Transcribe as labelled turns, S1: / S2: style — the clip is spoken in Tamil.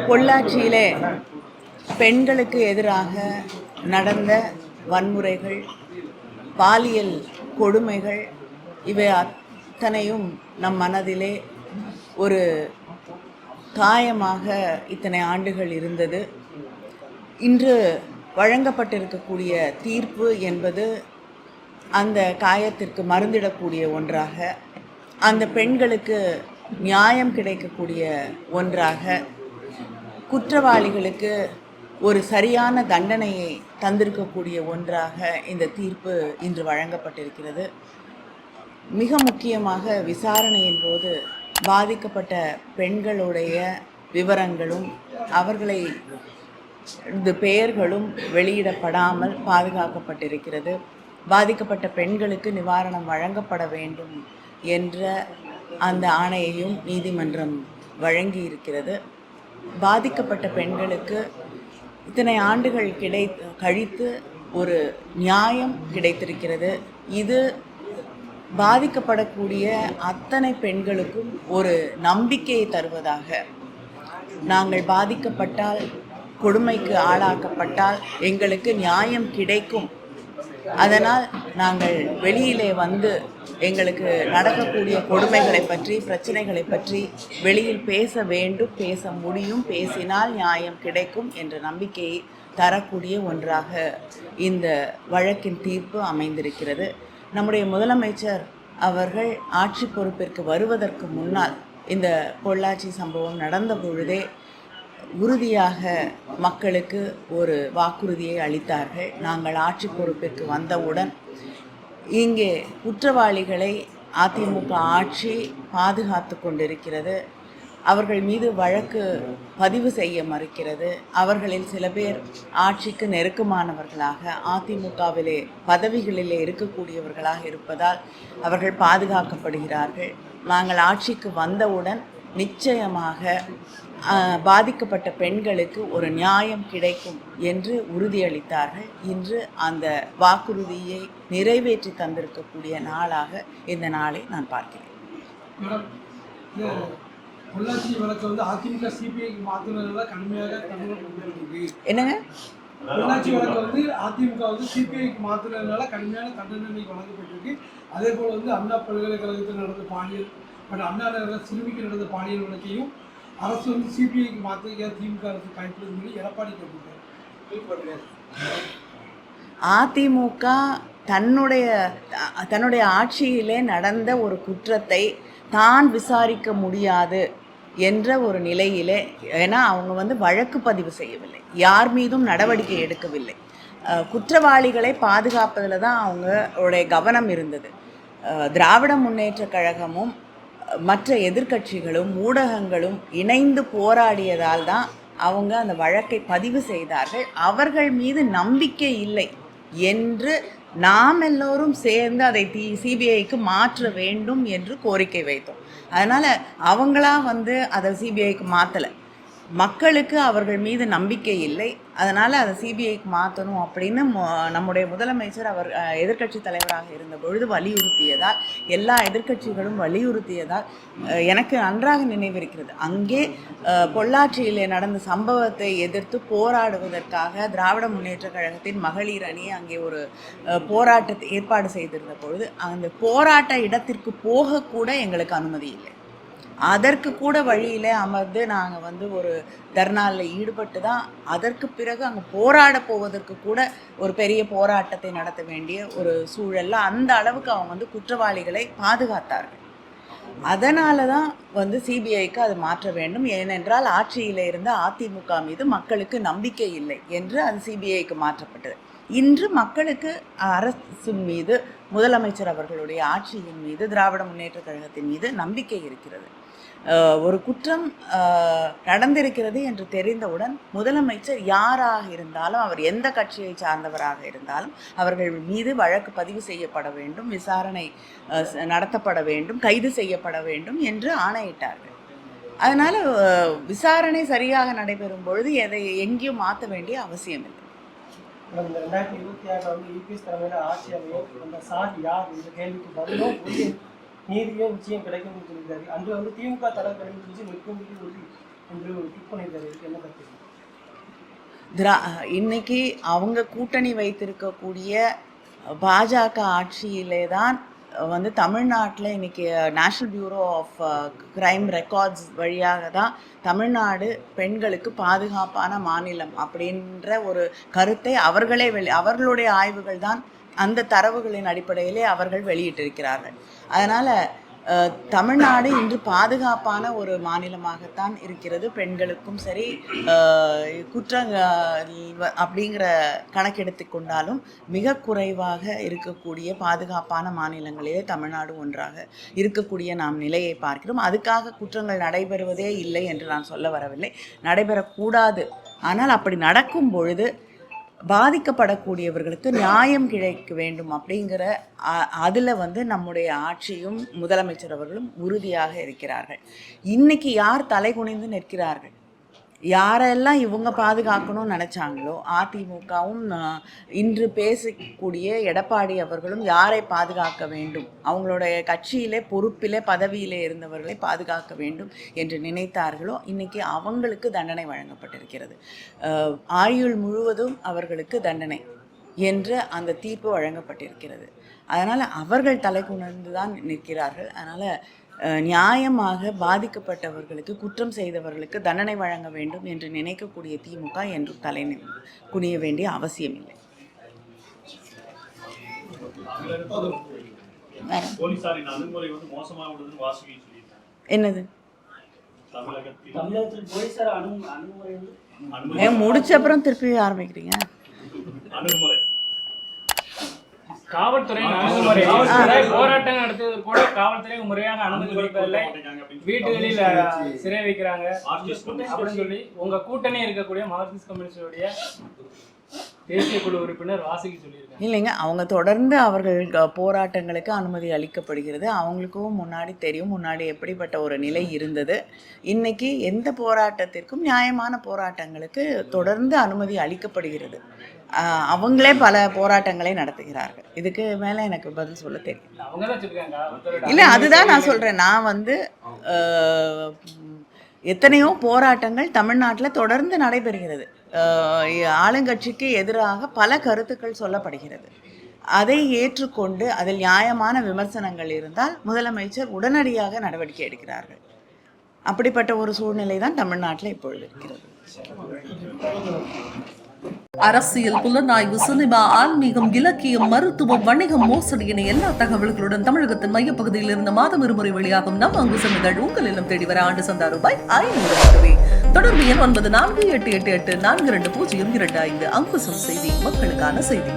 S1: பொள்ளாச்சியிலே பெண்களுக்கு எதிராக நடந்த வன்முறைகள், பாலியல் கொடுமைகள் இவை அத்தனையும் நம் மனதிலே ஒரு காயமாக இத்தனை ஆண்டுகள் இருந்தது. இன்று வழங்கப்பட்டிருக்கக்கூடிய தீர்ப்பு என்பது அந்த காயத்திற்கு மருந்திடக்கூடிய ஒன்றாக, அந்த பெண்களுக்கு நியாயம் கிடைக்கக்கூடிய ஒன்றாக, குற்றவாளிகளுக்கு ஒரு சரியான தண்டனையை தந்திருக்கக்கூடிய ஒன்றாக இந்த தீர்ப்பு இன்று வழங்கப்பட்டிருக்கிறது. மிக முக்கியமாக விசாரணையின் போது பாதிக்கப்பட்ட பெண்களுடைய விவரங்களும் அவர்களை பெயர்களும் வெளியிடப்படாமல் பாதுகாக்கப்பட்டிருக்கிறது. பாதிக்கப்பட்ட பெண்களுக்கு நிவாரணம் வழங்கப்பட வேண்டும் என்ற அந்த ஆணையையும் நீதிமன்றம் வழங்கி இருக்கிறது. பாதிக்கப்பட்ட பெண்களுக்கு இத்தனை ஆண்டுகள் கழித்து ஒரு நியாயம் கிடைத்திருக்கிறது. இது பாதிக்கப்படக்கூடிய அத்தனை பெண்களுக்கும் ஒரு நம்பிக்கையை தருவதாக, நாங்கள் பாதிக்கப்பட்டால், கொடுமைக்கு ஆளாக்கப்பட்டால் எங்களுக்கு நியாயம் கிடைக்கும், அதனால் நாங்கள் வெளியிலே வந்து எங்களுக்கு நடக்கக்கூடிய கொடுமைகளை பற்றி, பிரச்சனைகளை பற்றி வெளியில் பேச வேண்டும், பேச முடியும், பேசினால் நியாயம் கிடைக்கும் என்ற நம்பிக்கையை தரக்கூடிய ஒன்றாக இந்த வழக்கின் தீர்ப்பு அமைந்திருக்கிறது. நம்முடைய முதலமைச்சர் அவர்கள் ஆட்சி பொறுப்பிற்கு வருவதற்கு முன்னால் இந்த பொள்ளாச்சி சம்பவம் நடந்த பொழுதே உறுதியாக மக்களுக்கு ஒரு வாக்குறுதியை அளித்தார்கள். நாங்கள் ஆட்சி பொறுப்பிற்கு வந்தவுடன் இங்கே குற்றவாளிகளை அதிமுக ஆட்சி பாதுகாத்து கொண்டிருக்கிறது, அவர்கள் மீது வழக்கு பதிவு செய்ய மறுக்கிறது, அவர்களில் சில பேர் ஆட்சிக்கு நெருக்கமானவர்களாக அதிமுகவிலே பதவிகளிலே இருக்கக்கூடியவர்களாக இருப்பதால் அவர்கள் பாதுகாக்கப்படுகிறார்கள். நாங்கள் ஆட்சிக்கு வந்தவுடன் நிச்சயமாக பாதிக்கப்பட்ட பெண்களுக்கு ஒரு நியாயம் கிடைக்கும் என்று உறுதியளித்தார்கள். இன்று அந்த வாக்குறுதியை நிறைவேற்றி தந்திருக்கக்கூடிய நாளாக இந்த நாளை நான் பார்க்கிறேன்.
S2: பொள்ளாச்சி வழக்கு வந்து அதிமுக சிபிஐக்கு மாற்றினதுனால கடுமையாக தண்டனை. என்னங்க? பொள்ளாச்சி வழக்கு வந்து அதிமுக வந்து சிபிஐக்கு மாற்றினதுனால கடுமையான தண்டனை வழங்கப்பட்டிருக்கு. அதே போல் வந்து அண்ணா பல்கலைக்கழகத்தில் நடந்த பாலியல் மற்றும் அண்ணா நகரில் சிறுமிக்கு நடந்த பாலியல் வழக்கையும் அரசு வந்து சிபிஐக்கு மாற்ற திமுக அரசு கைப்பற்றும் சொல்லி எடப்பாடி கேட்டிருக்காரு.
S1: அதிமுக தன்னுடைய ஆட்சியிலே நடந்த ஒரு குற்றத்தை தான் விசாரிக்க முடியாது என்ற ஒரு நிலையிலே, ஏன்னா அவங்க வந்து வழக்கு பதிவு செய்யவில்லை, யார் மீதும் நடவடிக்கை எடுக்கவில்லை, குற்றவாளிகளை பாதுகாப்பதில் தான் அவங்களுடைய கவனம் இருந்தது. திராவிட முன்னேற்ற கழகமும் மற்ற எதிர்க்கட்சிகளும் ஊடகங்களும் இணைந்து போராடியதால் தான் அவங்க அந்த வழக்கை பதிவு செய்தார்கள். அவர்கள் மீது நம்பிக்கை இல்லை என்று நாம் எல்லோரும் சேர்ந்து அதை சிபிஐக்கு மாற்ற வேண்டும் என்று கோரிக்கை வைத்தோம். அதனால் அவங்களா வந்து அதை சிபிஐக்கு மாற்றலை. மக்களுக்கு அவர்கள் மீது நம்பிக்கை இல்லை, அதனால் அதை சிபிஐக்கு மாற்றணும் அப்படின்னு நம்முடைய முதலமைச்சர் அவர் எதிர்க்கட்சி தலைவராக இருந்த பொழுது வலியுறுத்தியதால், எல்லா எதிர்க்கட்சிகளும் வலியுறுத்தியதால் எனக்கு நன்றாக நினைவிருக்கிறது. அங்கே பொள்ளாச்சியிலே நடந்த சம்பவத்தை எதிர்த்து போராடுவதற்காக திராவிட முன்னேற்ற கழகத்தின் மகளிர் அணி அங்கே ஒரு போராட்டத்தை ஏற்பாடு செய்திருந்த பொழுது அந்த போராட்ட இடத்திற்கு போகக்கூட எங்களுக்கு அனுமதி இல்லை. அதற்கு கூட வழியில் அமர்ந்து நாங்கள் வந்து ஒரு தர்ணாவில் ஈடுபட்டு தான் அதற்கு பிறகு அங்கே போராட போவதற்கு கூட ஒரு பெரிய போராட்டத்தை நடத்த வேண்டிய ஒரு சூழலில் அந்த அளவுக்கு அவங்க வந்து குற்றவாளிகளை பாதுகாத்தார்கள். அதனால தான் வந்து சிபிஐக்கு அது மாற்ற வேண்டும், ஏனென்றால் ஆட்சியில் இருந்த அதிமுக மீது மக்களுக்கு நம்பிக்கை இல்லை என்று அது சிபிஐக்கு மாற்றப்பட்டது. இன்று மக்களுக்கு அரசின் மீது, முதலமைச்சர் அவர்களுடைய ஆட்சியின் மீது, திராவிட முன்னேற்ற கழகத்தின் மீது நம்பிக்கை இருக்கிறது. ஒரு குற்றம் நடந்திருக்கிறது என்று தெரிந்தவுடன் முதலமைச்சர் யாராக இருந்தாலும், அவர் எந்த கட்சியை சார்ந்தவராக இருந்தாலும் அவர்கள் மீது வழக்கு பதிவு செய்யப்பட வேண்டும், விசாரணை நடத்தப்பட வேண்டும், கைது செய்யப்பட வேண்டும் என்று ஆணையிட்டார்கள். அதனால் விசாரணை சரியாக நடைபெறும் பொழுது எங்கேயும் மாற்ற வேண்டிய அவசியம் இல்லை.
S3: இந்த 2026 வந்து யூபிஎஸ் தலைமையில் ஆட்சி அமையும், அந்த சார் யார் இந்த கேள்விக்கு பதிலும் நீதியும் நிச்சயம் கிடைக்கும்னு சொல்லியிருக்காரு. அன்று வந்து திமுக தலைவர் நிற்கும் உறுதி என்று ட்விட் பண்ணியிருக்காரு. இதுக்கு என்ன கருத்து?
S1: இன்னைக்கு அவங்க கூட்டணி வைத்திருக்கக்கூடிய பாஜக ஆட்சியிலே தான் வந்து தமிழ்நாட்டில் இன்னைக்கு national bureau of crime records வழியாக தான் தமிழ்நாடு பெண்களுக்கு பாதுகாப்பான மாநிலம் அப்படின்ற ஒரு கருத்தை அவர்களே அவர்களுடைய ஆய்வுகள் தான் அந்த தரவுகளின் அடிப்படையிலே அவர்கள் வெளியிட்டிருக்கிறார்கள். அதனால் தமிழ்நாடு இன்று பாதுகாப்பான ஒரு மாநிலமாகத்தான் இருக்கிறது. பெண்களுக்கும் சரி, அப்படிங்கிற கணக்கெடுத்து கொண்டாலும் மிக குறைவாக இருக்கக்கூடிய பாதுகாப்பான மாநிலங்களிலே தமிழ்நாடு ஒன்றாக இருக்கக்கூடிய நாம் நிலையை பார்க்கிறோம். அதுக்காக குற்றங்கள் நடைபெறுவதே இல்லை என்று நான் சொல்ல வரவில்லை, நடைபெறக்கூடாது. ஆனால் அப்படி நடக்கும் பொழுது பாதிக்கப்படக்கூடியவர்களுக்கு நியாயம் கிடைக்க வேண்டும் அப்படிங்கிற அதில் வந்து நம்முடைய ஆட்சியும் முதலமைச்சர் அவர்களும் உறுதியாக இருக்கிறார்கள். இன்னைக்கு யார் தலை குனிந்து நிற்கிறார்கள், யாரெல்லாம் இவங்க பாதுகாக்கணும்னு நினச்சாங்களோ, அதிமுகவும் இன்று பேசக்கூடிய எடப்பாடி அவர்களும் யாரை பாதுகாக்க வேண்டும், அவங்களுடைய கட்சியிலே பொறுப்பிலே பதவியிலே இருந்தவர்களை பாதுகாக்க வேண்டும் என்று நினைத்தார்களோ, இன்றைக்கி அவங்களுக்கு தண்டனை வழங்கப்பட்டிருக்கிறது. ஆயுள் முழுவதும் அவர்களுக்கு தண்டனை என்று அந்த தீர்ப்பு வழங்கப்பட்டிருக்கிறது. அதனால் அவர்கள் தலை குனிந்து தான் நிற்கிறார்கள். அதனால் நியாயமாக பாதிக்கப்பட்டவர்களுக்கு, குற்றம் செய்தவர்களுக்கு தண்டனை வழங்க வேண்டும் என்று நினைக்கக்கூடிய திமுக என்றும் தலை குனிய வேண்டிய அவசியம் இல்லை. என்னது முடிச்ச அப்புறம் திருப்பி ஆரம்பிக்கிறீங்க?
S4: காவல்துறை அணுகுமுறை போராட்டம் நடத்துவது கூட காவல்துறை முறையாக அனுமதி கொடுப்பதில்லை, வீட்டுகளில் சிறை வைக்கிறாங்க அப்படின்னு சொல்லி உங்க கூட்டணி இருக்கக்கூடிய மார்க்சிஸ்ட் கம்யூனிஸ்டுடைய தேசிய குழு உறுப்பினர் வாசுகி சொல்லியிருக்காங்க.
S1: இல்லைங்க, அவங்க தொடர்ந்து அவர்கள் போராட்டங்களுக்கு அனுமதி அளிக்கப்படுகிறது. அவங்களுக்கும் முன்னாடி தெரியும் முன்னாடி எப்படிப்பட்ட ஒரு நிலை இருந்தது. இன்னைக்கு எந்த போராட்டத்திற்கும் நியாயமான போராட்டங்களுக்கு தொடர்ந்து அனுமதி அளிக்கப்படுகிறது. அவங்களே பல போராட்டங்களை நடத்துகிறார்கள். இதுக்கு மேலே எனக்கு பதில் சொல்ல தெரியும். இல்லை, அதுதான் நான் சொல்கிறேன். நான் வந்து எத்தனையோ போராட்டங்கள் தமிழ்நாட்டில் தொடர்ந்து நடைபெறுகிறது. ஆளுங்கட்சிக்கு எதிராக பல கருத்துக்கள் சொல்லப்படுகிறது. அதை ஏற்றுக்கொண்டு அதில் நியாயமான விமர்சனங்கள் இருந்தால் முதலமைச்சர் உடனடியாக நடவடிக்கை எடுக்கிறார்கள். அப்படிப்பட்ட ஒரு சூழ்நிலை தான் தமிழ்நாட்டில் இப்பொழுது இருக்கிறது.
S5: அரசியல், புலனாய்வு, சினிமா, ஆன்மீகம், இலக்கியம், மருத்துவம், வணிகம், மோசடி என எல்லா தகவல்களுடன் தமிழகத்தின் மையப்பகுதியில் இருந்து மாதம் இருமுறை வெளியாகும் நம் அங்குசம் நிகழ்வு உங்கள் இல்லம் தேடி வர ஆண்டு சந்தா ரூபாய் 500 மட்டுமே. தொடர்பு எண் 9488842025. அங்குசம் செய்தி, மக்களுக்கான செய்தி.